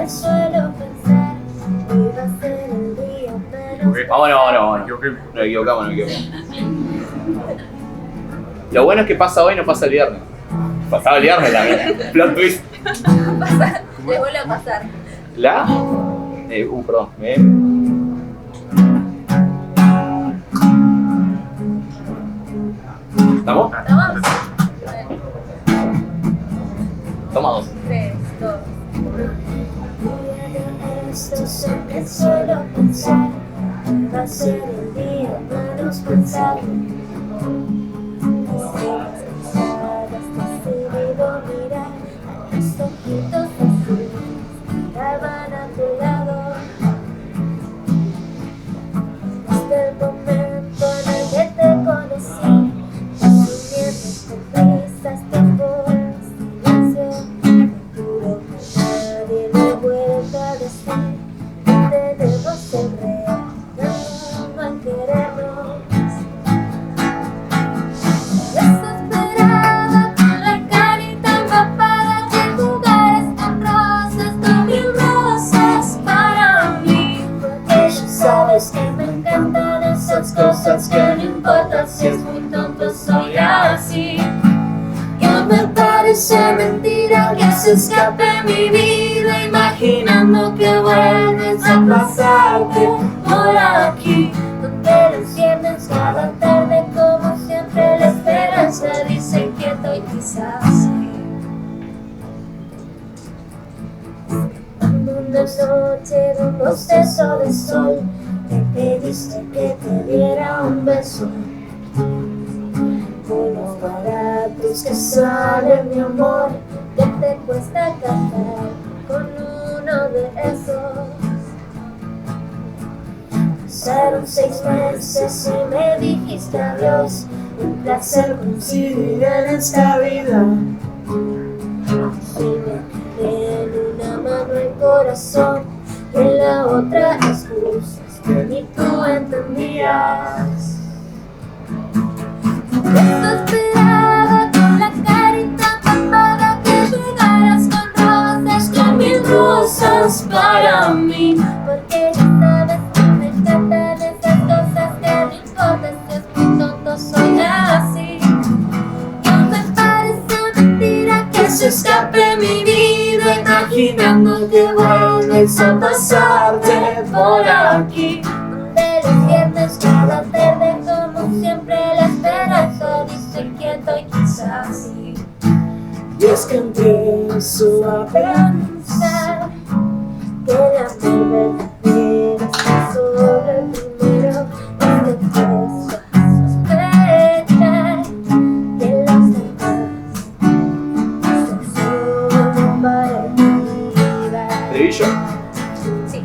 suelo pensar, hoy va a ser el día menos. Vámonos. Nos equivocamos. Lo bueno es que pasa hoy, no pasa el viernes. Pasaba el viernes también. Plot twist. Le vuelve a pasar. La. Perdón. ¿Estamos? ¿Estamos? Toma 2. 3, 2. Esto siempre suelo pensar, va a ser el día menos pensado. Has decidido mirar a los ojitos azules, estaban a tu lado. Desde el momento en el que te conocí, asumiendo con risas, tiempo, silencio, te juro que nadie me vuelve a decir que tenemos el real, no a querernos. Desesperada con la carita empapada, que jugaras con rosas, con mil rosas para mí. Porque ya sabes que me encantan esas cosas que no importa si es muy tonto, soy así. Ya me parece mentira que se escape mi vida, imaginando que vuelves a pasarte por aquí, donde los viernes cada tarde como siempre la esperanza dice inquieto y quizás sí. Una noche de un bostezo de sol, me pediste que te diera un beso. Con los baratos que salen, mi amor, que te cuesta cantar con uno de esos. Pasaron 6 meses y me dijiste adiós, un placer coincidir en esta vida. Y me quedé en una mano el corazón y en la otra excusas que ni tú entendías. Desesperada con la carita empapada, que llegaras con rosas, con mil rosas para mí. Porque ya sabes que me encantan esas cosas que no importa si es muy tonto, soy así. Ya me parece mentira que se escape mi vida, imaginando que vuelves a pasarte por aquí, donde los viernes cada tarde como siempre la esperanza dice inquieto y quizás sí. Y es que empiezo a pensar que la verdadera está sobre el primero. Es que empiezo a sospechar que los demás son solo para olvidar. ¿Estribillo? Sí.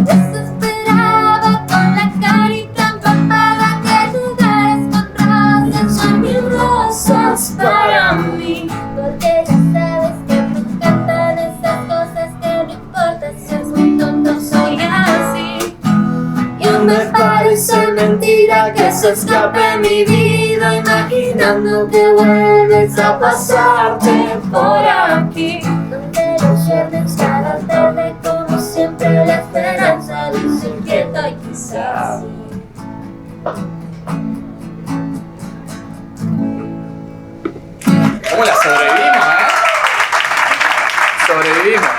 Desesperada con la carita empapada, que jugaras con rosas, son mil rosas para mí. Porque ya sabes que me encantan esas cosas que no importa si es muy tonto, soy así. Y me parece mentira que se escape mi vida, imaginando que vuelves a pasarte por aquí, donde los viernes cada tarde como siempre la esperanza dice inquieto y quizás sí. ¿Cómo la sobrevivimos, Sobrevivimos.